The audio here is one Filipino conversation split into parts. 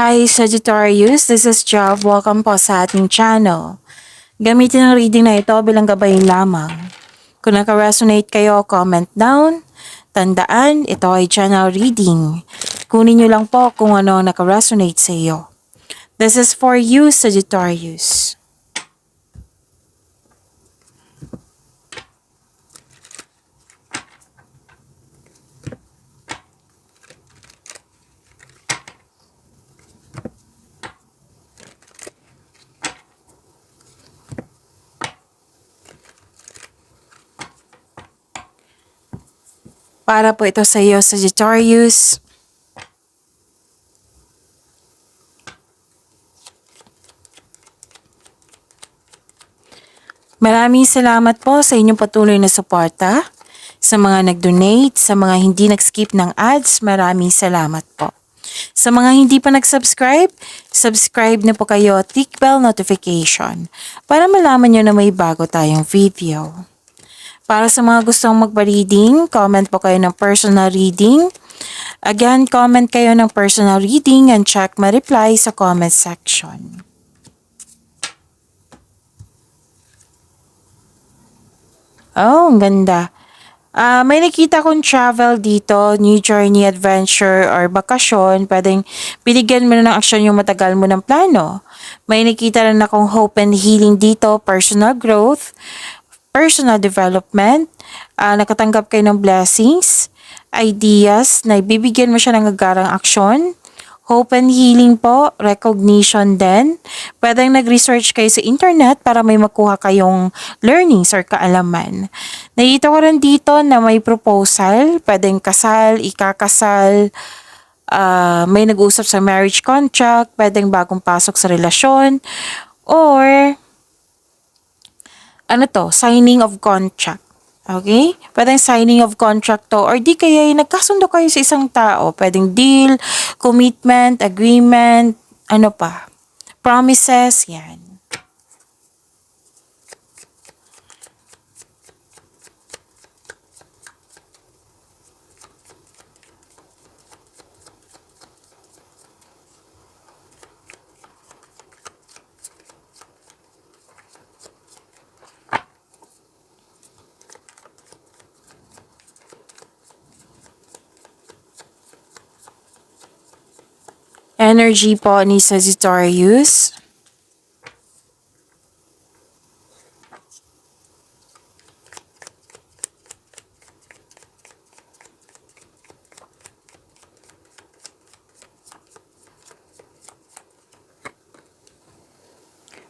Hi Sagittarius, this is Job. Welcome po sa ating channel. Gamitin ang reading na ito bilang gabay lamang. Kung naka-resonate kayo, comment down. Tandaan, ito ay channel reading. Kunin nyo lang po kung ano naka-resonate sa iyo. This is for you, Sagittarius. Para po ito sa iyo, Sagittarius. Maraming salamat po sa inyong patuloy na suporta. Sa mga nag-donate, sa mga hindi nag-skip ng ads, maraming salamat po. Sa mga hindi pa nag-subscribe, subscribe na po kayo at click bell notification para malaman nyo na may bago tayong video. Para sa mga gustong magpa-reading, comment po kayo ng personal reading. Again, comment kayo ng personal reading and check my reply sa comment section. Oh, ang ganda. May nakita kong travel dito, new journey, adventure, or bakasyon. Pwedeng binigyan mo na ng aksyon yung matagal mo ng plano. May nakita rin akong hope and healing dito, personal growth, personal development. Nakatanggap kayo ng blessings, ideas, na ibibigyan mo siya ng agarang aksyon. Hope and healing po, recognition din. Pwedeng nag-research kayo sa internet para may makuha kayong learnings or kaalaman. Nakita ko rin dito na may proposal, pwedeng kasal, ikakasal, may nag-usap sa marriage contract, pwedeng bagong pasok sa relasyon, or signing of contract. Okay? Pwedeng signing of contract to, or di kaya nagkasundo kayo sa isang tao. Pwedeng deal, commitment, agreement, promises, yan. Energy po ni Sagittarius.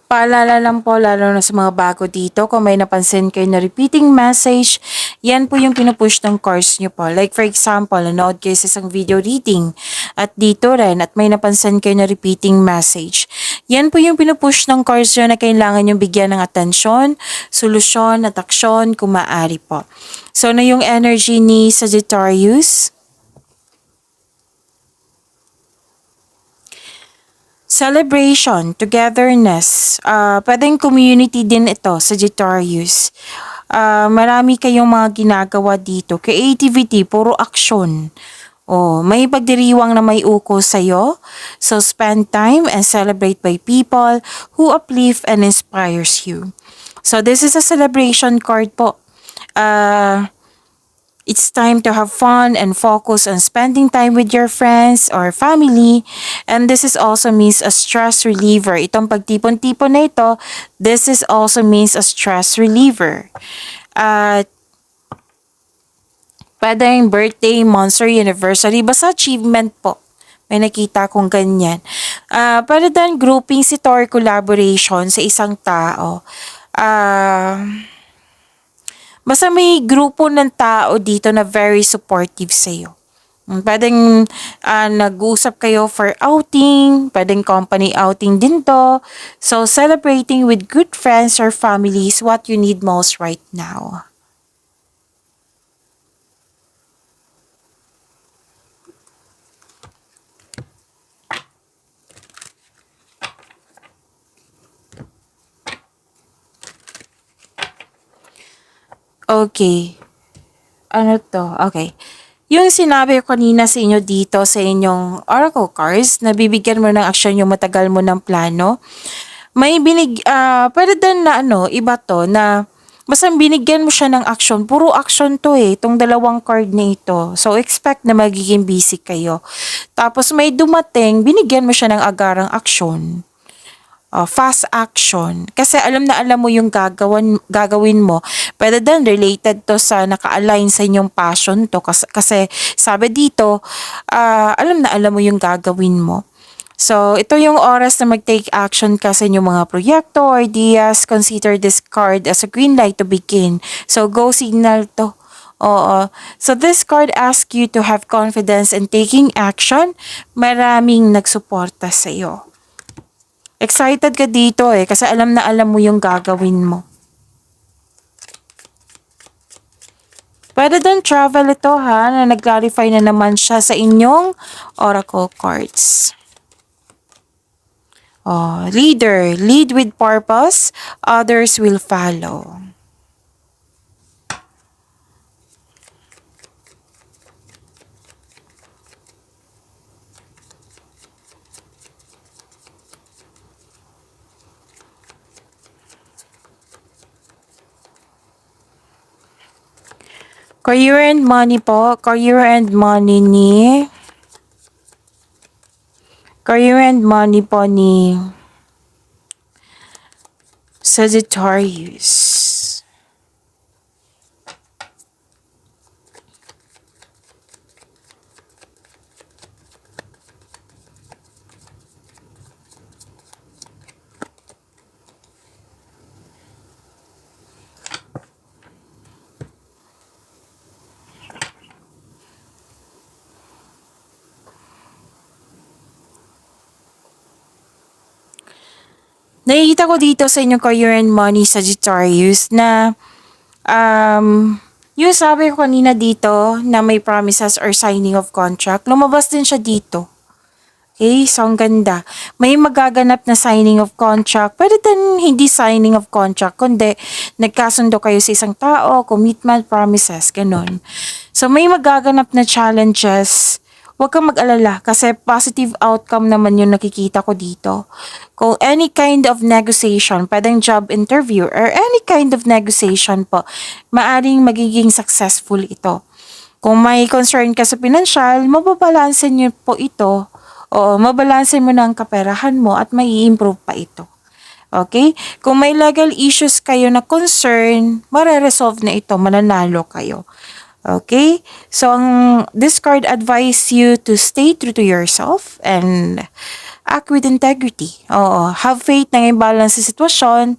Paalala lang po, lalo na sa mga bago dito, kung may napansin kayo na repeating message, yan po yung pinupush ng cards nyo po. Like for example, nanood kayo sa isang video reading at dito rin at may napansin kayo na repeating message. Yan po yung pinupush ng cards nyo na kailangan yung bigyan ng atensyon, solusyon at aksyon kung maaari po. So na yung energy ni Sagittarius. Celebration, togetherness, pwedeng community din ito, Sagittarius. Marami kayong mga ginagawa dito. Creativity, puro aksyon. May pagdiriwang na may uko sa'yo. So spend time and celebrate by people who uplift and inspires you. So this is a celebration card po. It's time to have fun and focus on spending time with your friends or family. And this is also means a stress reliever. Itong pagtipon-tipon na ito, this is also means a stress reliever. Pwedeng birthday, monthsary, anniversary, basta achievement po. May nakita kong ganyan. Pwede din grouping si or collaboration sa isang tao. Basta may grupo ng tao dito na very supportive sa'yo. Pwedeng nag-uusap kayo for outing, pwedeng company outing din to. So, celebrating with good friends or family is what you need most right now. Okay. Okay. Yung sinabi ko kanina sa inyo dito sa inyong oracle cards, na bibigyan mo ng aksyon yung matagal mo ng plano, pwede din na iba to na basta binigyan mo siya ng action, puro action to itong dalawang card na ito. So, expect na magiging busy kayo. Tapos may dumating, binigyan mo siya ng agarang action. Fast action. Kasi alam mo yung gagawin mo. Pwede din related to sa naka-align sa inyong passion to. Kasi sabi dito, alam mo yung gagawin mo. So, ito yung oras na mag-take action ka sa inyong mga proyekto or ideas. Consider this card as a green light to begin. So, go signal to. Oo. So, this card asks you to have confidence in taking action. Maraming nagsuporta sa iyo. Excited ka dito kasi alam na alam mo yung gagawin mo. Pwede din travel ito na nag-clarify na naman siya sa inyong oracle cards. Leader, lead with purpose, others will follow. Career and money po. Career and money po ni Sagittarius. Nakikita ko dito sa inyong career and money, Sagittarius, na yung sabi ko kanina dito na may promises or signing of contract, lumabas din siya dito. Okay, so ang ganda. May magaganap na signing of contract. Pwede din hindi signing of contract, kundi nagkasundo kayo sa isang tao, commitment, promises, ganun. So may magaganap na challenges. Huwag kang mag-alala kasi positive outcome naman yung nakikita ko dito. Kung any kind of negotiation, pwedeng job interview or any kind of negotiation po, maaring magiging successful ito. Kung may concern ka sa pinansyal, mababalansin niyo po ito. O mabalansin mo na ang kaperahan mo at may improve pa ito. Okay? Kung may legal issues kayo na concern, mare-resolve na ito, mananalo kayo. Okay? So, this card advise you to stay true to yourself and act with integrity. Have faith na yung balance sa sitwasyon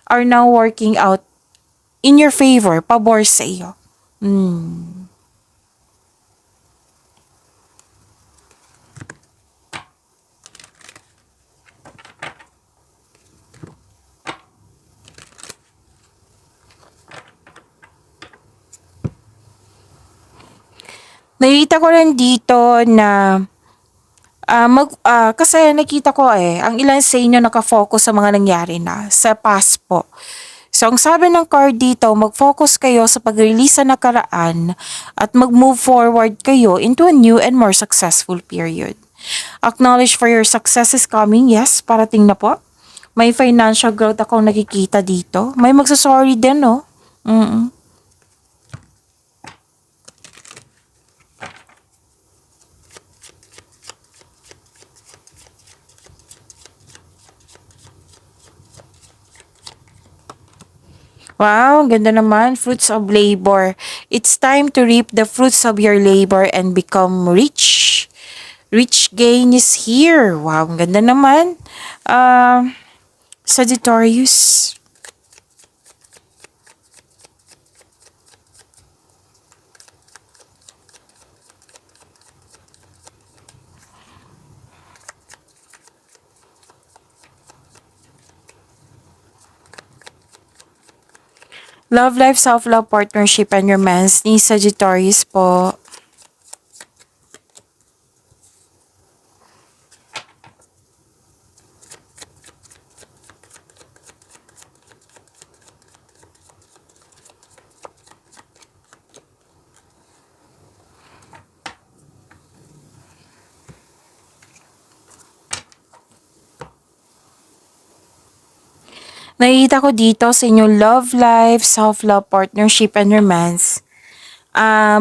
are now working out in your favor, pabor sa iyo. Nakita ko rin dito na kasi nakita ko ang ilan sa inyo nakafocus sa mga nangyari na sa past po. So, ang sabi ng card dito, mag-focus kayo sa pag-release sa nakaraan at mag-move forward kayo into a new and more successful period. Acknowledge for your success is coming. Yes, parating na po. May financial growth akong nakikita dito. May magsasorry din, no? Wow, ganda naman. Fruits of labor. It's time to reap the fruits of your labor and become rich. Rich gain is here. Wow, ang ganda naman. Sagittarius. Love life, self-love, partnership, and romance ni Sagittarius po. Nakikita ko dito sa inyong love life, self-love, partnership, and romance.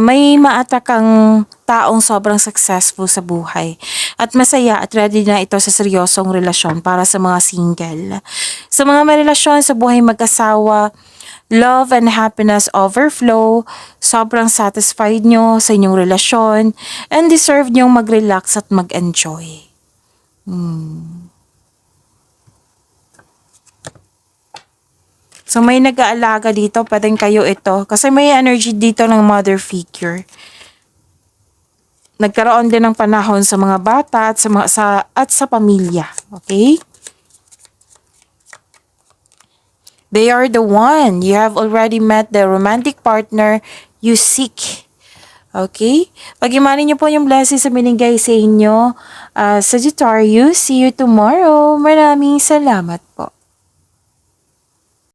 May maatak kang taong sobrang successful sa buhay at masaya at ready na ito sa seryosong relasyon para sa mga single. Sa mga may relasyon sa buhay mag-asawa, love and happiness overflow, sobrang satisfied nyo sa inyong relasyon, and deserve nyong mag-relax at mag-enjoy. So may nag-aalaga dito, pwedeng kayo ito. Kasi may energy dito ng mother figure. Nagkaroon din ng panahon sa mga bata at sa pamilya. Okay? They are the one. You have already met the romantic partner you seek. Okay? Pag-imanin niyo po yung blessings sa binigay sa inyo, Sagittarius. See you tomorrow. Maraming salamat po.